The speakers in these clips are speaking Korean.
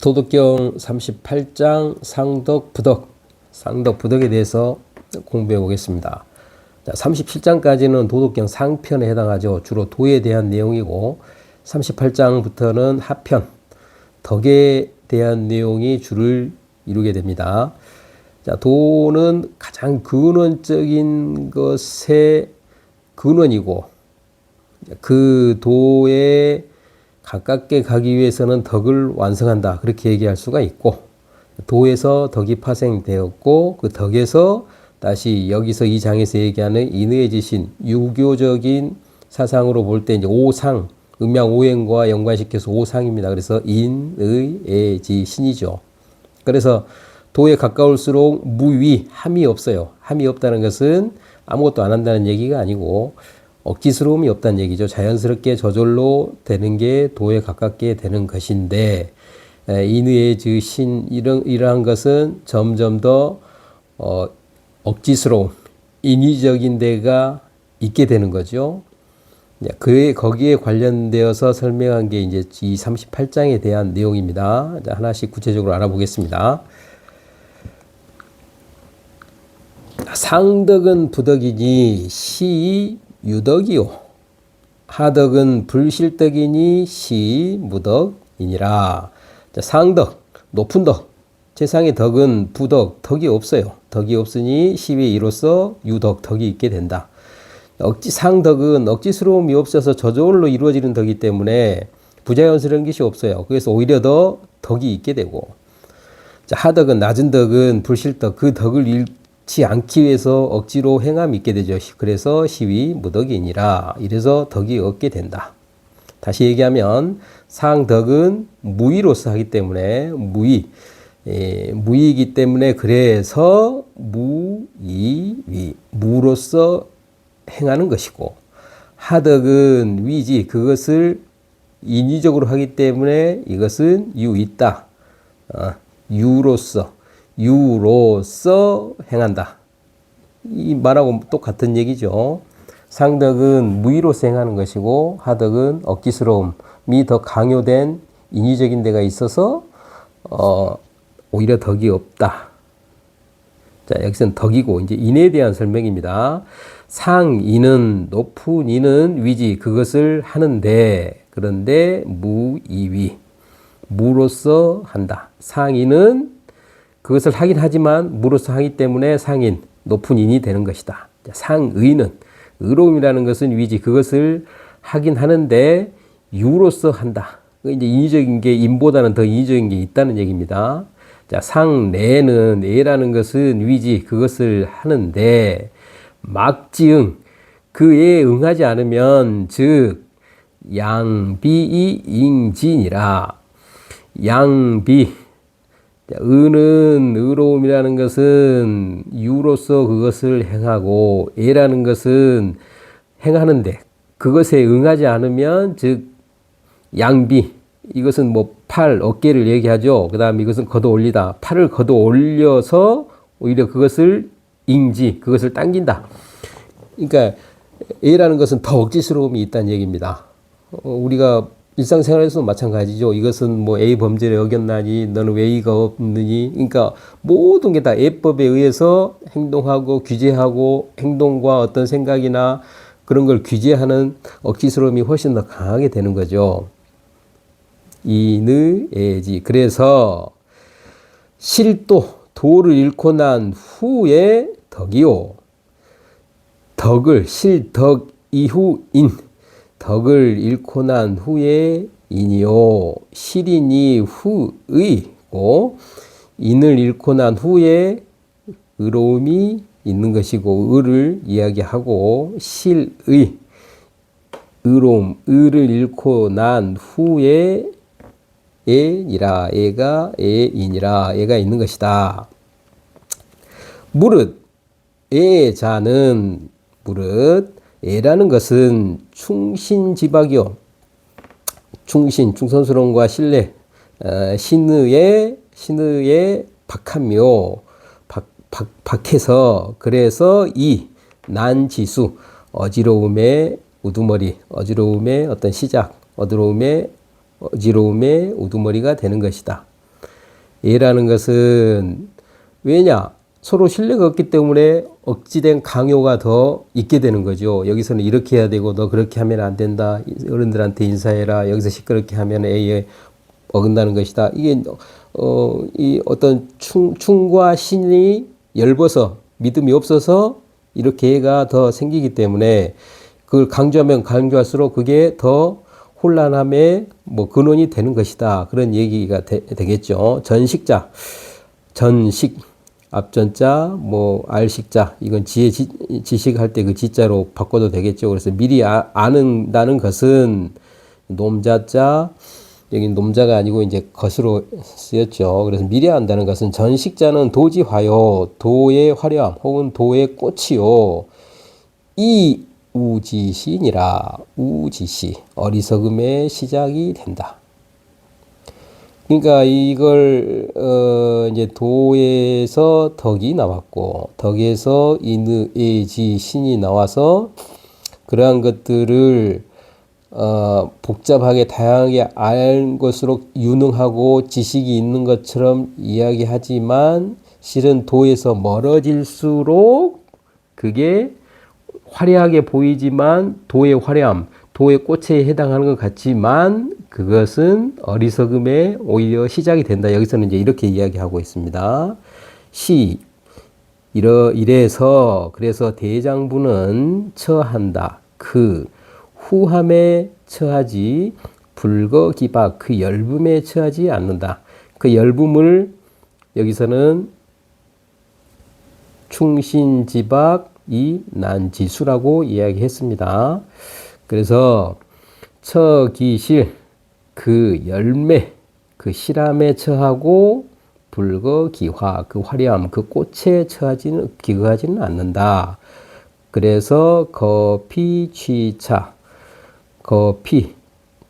도덕경 38장 상덕, 부덕, 상덕, 부덕에 대해서 공부해 보겠습니다. 37장까지는 도덕경 상편에 해당하죠. 주로 도에 대한 내용이고 38장부터는 하편, 덕에 대한 내용이 주를 이루게 됩니다. 자, 도는 가장 근원적인 것의 근원이고 그 도에 가깝게 가기 위해서는 덕을 완성한다. 그렇게 얘기할 수가 있고, 도에서 덕이 파생되었고, 그 덕에서 다시 여기서 이 장에서 얘기하는 인의 지신, 유교적인 사상으로 볼 때 이제 오상, 음양 오행과 연관시켜서 오상입니다. 그래서 인의 애 지신이죠. 그래서 도에 가까울수록 무위, 함이 없어요. 함이 없다는 것은 아무것도 안 한다는 얘기가 아니고 억지스러움이 없다는 얘기죠. 자연스럽게 저절로 되는 게 도에 가깝게 되는 것인데, 인의 신 이러한 것은 점점 더 억지스러운 인위적인 데가 있게 되는 거죠. 거기에 관련되어서 설명한 게 이제 이 38장에 대한 내용입니다. 자, 하나씩 구체적으로 알아보겠습니다. 상덕은 부덕이니 시 유덕이요. 하덕은 불실덕이니 시 무덕이니라. 자, 상덕, 높은 덕. 세상의 덕은 부덕, 덕이 없어요. 덕이 없으니 시의 이로써 유덕, 덕이 있게 된다. 상덕은 억지스러움이 없어서 저절로 이루어지는 덕이기 때문에 부자연스러운 것이 없어요. 그래서 오히려 더 덕이 있게 되고. 자, 하덕은 낮은 덕은 불실덕, 그 덕을 잃지 않기 위해서 억지로 행함이 있게 되죠. 그래서 시위 무덕이니라. 이래서 덕이 없게 된다. 다시 얘기하면 상덕은 무위로서 하기 때문에 무위이기 때문에 그래서 무위위, 무로서 행하는 것이고, 하덕은 위지, 그것을 인위적으로 하기 때문에 이것은 유있다. 유로서 행한다. 이 말하고 똑같은 얘기죠. 상덕은 무위로서 행하는 것이고 하덕은 억지스러움이 더 강요된 인위적인 데가 있어서 오히려 덕이 없다. 자, 여기서는 덕이고 이제 인에 대한 설명입니다. 상인은, 높은 인은 위지, 그것을 하는데, 그런데 무이위, 무로서 한다. 상인은 그것을 하긴 하지만 무로서 하기 때문에 상인, 높은 인이 되는 것이다. 상의는, 의로움이라는 것은 위지, 그것을 하긴 하는데 유로서 한다. 이제 인위적인 게 인보다는 더 인위적인 게 있다는 얘기입니다. 자, 상례는, 애라는 것은 위지, 그것을 하는데 막지응, 그에 응하지 않으면 즉 양비이 잉진이라. 양비, 의는, 의로움이라는 것은 유로서 그것을 행하고, 애라는 것은 행하는데 그것에 응하지 않으면 즉 양비, 이것은 뭐 팔, 어깨를 얘기하죠. 그 다음에 이것은 걷어 올리다. 팔을 걷어 올려서 오히려 그것을 잉지, 그것을 당긴다. 그러니까 애라는 것은 더 억지스러움이 있다는 얘기입니다. 우리가 일상생활에서도 마찬가지죠. 이것은 뭐 A 범죄를 어겼나니 너는 왜 이가 없느니. 그러니까 모든 게 다 애법에 의해서 행동하고 규제하고, 행동과 어떤 생각이나 그런 걸 규제하는 억지스러움이 훨씬 더 강하게 되는 거죠. 이느애지. 그래서 실도, 도를 잃고 난 후에 덕이요. 덕을, 실덕 이후인, 덕을 잃고 난 후에 인이요. 실인이 후의고, 인을 잃고 난 후에 의로움이 있는 것이고, 의를 이야기하고, 실의, 의로움, 의를 잃고 난 후에 애니라, 애인이라, 애가 있는 것이다. 무릇, 애자는, 무릇, 애라는 것은 충신지박이요. 충성스러움과 신뢰, 신의의 박하며, 박해서, 그래서 난지수, 어지러움의 우두머리, 어지러움의 어떤 시작, 어지러움의 우두머리가 되는 것이다. 예라는 것은 왜냐? 서로 신뢰가 없기 때문에 억지된 강요가 더 있게 되는 거죠. 여기서는 이렇게 해야 되고 너 그렇게 하면 안 된다. 어른들한테 인사해라. 여기서 시끄럽게 하면 A에 어긋나는 것이다. 이게 이 어떤 충과 신이 엷어서 믿음이 없어서 이렇게 애가 더 생기기 때문에 그걸 강조하면 강조할수록 그게 더 혼란함의 뭐 근원이 되는 것이다. 그런 얘기가 되겠죠. 전식자, 전식, 앞전자, 뭐 알식자, 이건 지식할 때 그 지자로 바꿔도 되겠죠. 그래서 미리 아는다는 것은 놈자자, 여기 놈자가 아니고 이제 것으로 쓰였죠. 그래서 미리 안다는 것은 전식자는 도지화요, 도의 화려함 혹은 도의 꽃이요. 이 우지시니라. 우지시, 어리석음의 시작이 된다. 그러니까 이걸 이제 도에서 덕이 나왔고 덕에서 인의지 신이 나와서 그러한 것들을 복잡하게 다양하게 알 것으로 유능하고 지식이 있는 것처럼 이야기하지만 실은 도에서 멀어질수록 그게 화려하게 보이지만 도의 화려함, 도의 꽃에 해당하는 것 같지만 그것은 어리석음의 오히려 시작이 된다. 여기서는 이제 이렇게 이야기하고 있습니다. 이래서 그래서 대장부는 처한다. 그 후함에 처하지 불거기박 그 열붐에 처하지 않는다. 그 열붐을 여기서는 충신지박 이 난지수라고 이야기했습니다. 그래서 처기실 그 열매 그 실함에 처하고 불거기화 그 화려함 그 꽃에 처하지는 기거하지는 않는다. 그래서 거피취차 거피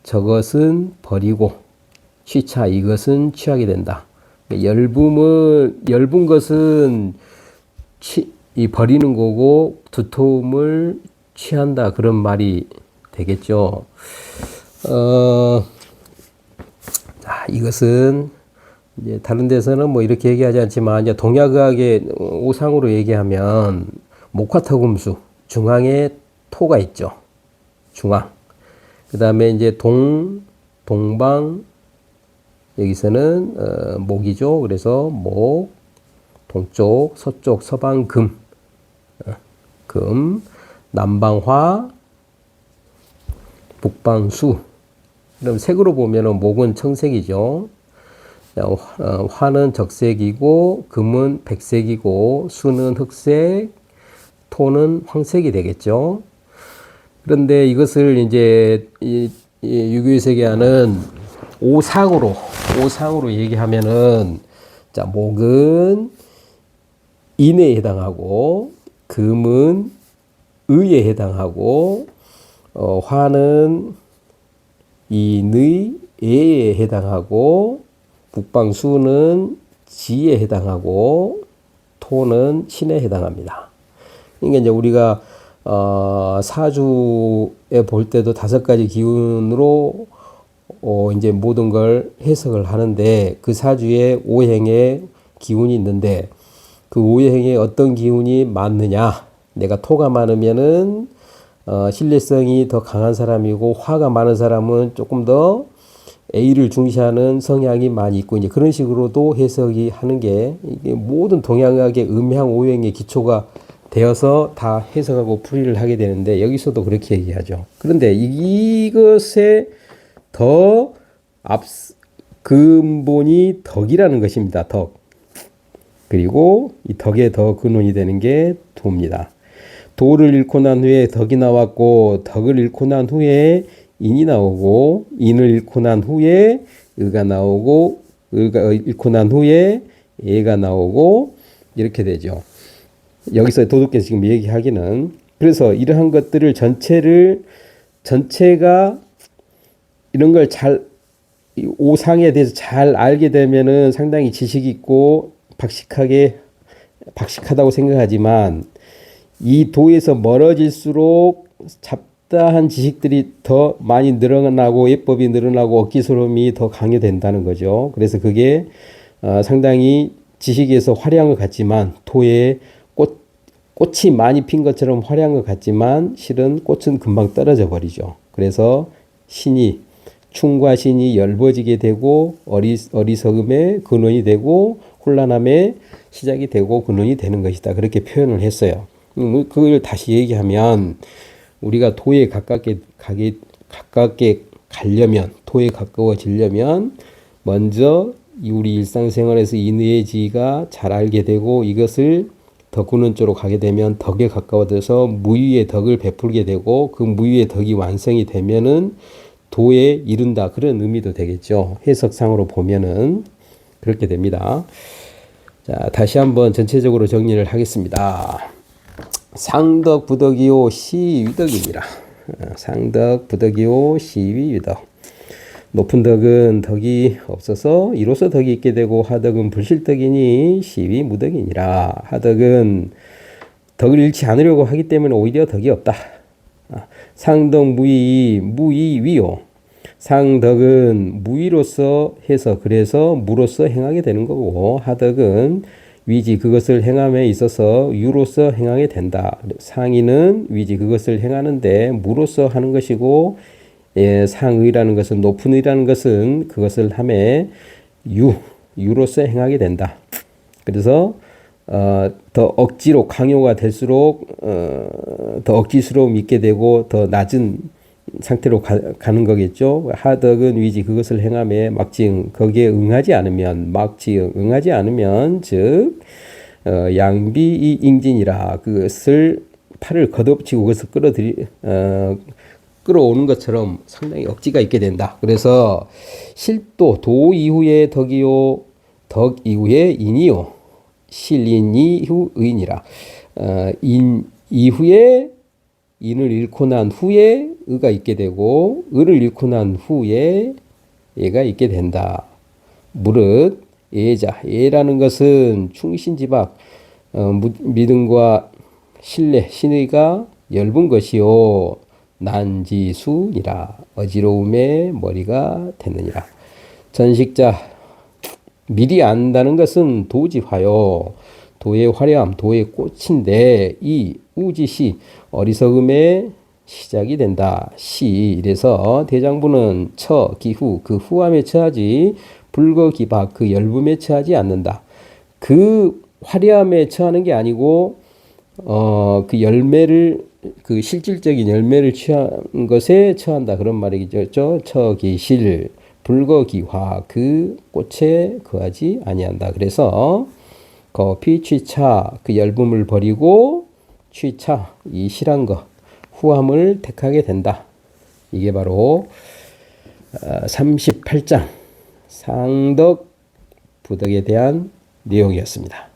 저것은 버리고 취차 이것은 취하게 된다. 열분 것은 이 버리는 거고 두터움을 취한다 그런 말이 되겠죠. 자, 이것은 이제 다른 데서는 뭐 이렇게 얘기하지 않지만 이제 동양의학의 오상으로 얘기하면 목화토금수 중앙에 토가 있죠. 중앙. 그 다음에 이제 동방 여기서는 목이죠. 그래서 목, 동쪽, 서쪽, 서방 금, 금, 남방화, 북방수. 그럼 색으로 보면은 목은 청색이죠. 화는 적색이고 금은 백색이고 수는 흑색, 토는 황색이 되겠죠. 그런데 이것을 이제 이 유교의 세계하는 오상으로 얘기하면은 자 목은 인에 해당하고 금은 의에 해당하고 화는 인의 애에 해당하고 북방수는 지에 해당하고 토는 신에 해당합니다. 그러니까 이제 우리가 사주에 볼 때도 5가지 기운으로 이제 모든 걸 해석을 하는데 그 사주에 오행의 기운이 있는데 그 오행에 어떤 기운이 많느냐? 내가 토가 많으면은 신뢰성이 더 강한 사람이고 화가 많은 사람은 조금 더 A를 중시하는 성향이 많이 있고 이제 그런 식으로도 해석이 하는 게 이게 모든 동양학의 음양 오행의 기초가 되어서 다 해석하고 풀이를 하게 되는데 여기서도 그렇게 얘기하죠. 그런데 이것에 더 근본이 덕이라는 것입니다. 덕. 그리고 이 덕에 더 근원이 되는 게 도입니다. 도를 잃고 난 후에 덕이 나왔고 덕을 잃고 난 후에 인이 나오고 인을 잃고 난 후에 의가 나오고 의가 잃고 난 후에 애가 나오고 이렇게 되죠. 여기서 도덕께서 지금 얘기하기는 그래서 이러한 것들을 전체가 이런 걸 잘 오상에 대해서 잘 알게 되면은 상당히 지식 있고 박식하다고 생각하지만 이 도에서 멀어질수록 잡다한 지식들이 더 많이 늘어나고 예법이 늘어나고 억기스러움이 더 강요된다는 거죠. 그래서 그게 상당히 지식에서 화려한 것 같지만 토에 꽃이 많이 핀 것처럼 화려한 것 같지만 실은 꽃은 금방 떨어져 버리죠. 그래서 충과 신이 엷어지게 되고 어리석음의 근원이 되고 혼란함의 시작이 되고 근원이 되는 것이다. 그렇게 표현을 했어요. 그걸 다시 얘기하면 우리가 도에 가깝게 가려면, 도에 가까워지려면 먼저 우리 일상생활에서 인의의 지가 잘 알게 되고 이것을 더 근원적으로 가게 되면 덕에 가까워져서 무위의 덕을 베풀게 되고 그 무위의 덕이 완성이 되면은 도에 이른다. 그런 의미도 되겠죠. 해석상으로 보면은 그렇게 됩니다. 자, 다시 한번 전체적으로 정리를 하겠습니다. 상덕 부덕이요 시위덕이니라. 상덕 부덕이요 시위덕. 높은 덕은 덕이 없어서 이로써 덕이 있게 되고 하덕은 불실덕이니 시위 무덕이니라. 하덕은 덕을 잃지 않으려고 하기 때문에 오히려 덕이 없다. 상덕 무위위요. 상덕은 무위로서 해서 그래서 무로서 행하게 되는 거고 하덕은 위지 그것을 행함에 있어서 유로서 행하게 된다. 상의는 위지 그것을 행하는데 무로서 하는 것이고 상의라는 것은 높은 의라는 것은 그것을 함에 유로서 행하게 된다. 그래서 더 억지로 강요가 될수록 더 억지스러움 있게 되고 더 낮은 상태로 가는 거겠죠. 하덕은 위지 그것을 행함에 막지응 거기에 응하지 않으면 막지응 응하지 않으면 즉 양비 ing진이라 그것을 팔을 걷어붙이고 그것을 끌어오는 것처럼 상당히 억지가 있게 된다. 그래서 실도 도 이후의 덕이요 덕 이후의 인이요 실인 이후 의니라. 인 이후에 인을 잃고 난 후에 의가 있게 되고 의를 잃고 난 후에 예가 있게 된다. 무릇 예라는 것은 충신지박 믿음과 신뢰 신의가 엷은 것이요 난지수니라. 어지러움의 머리가 되느니라. 전식자 미리 안다는 것은 도지화요. 도의 화려함, 도의 꽃인데 이 우지시 어리석음의 시작이 된다. 이래서 대장부는 기후 그 후함에 처하지 불거기박 그 열붐에 처하지 않는다. 그 화려함에 처하는 게 아니고 그 열매를 그 실질적인 열매를 취한 것에 처한다. 그런 말이겠죠. 처기실 불거기화 그 꽃에 거하지 아니한다. 그래서 거피 취차 그 열붐을 버리고 취차 이 실한 것 후함을 택하게 된다. 이게 바로 38장 상덕 부덕에 대한 내용이었습니다.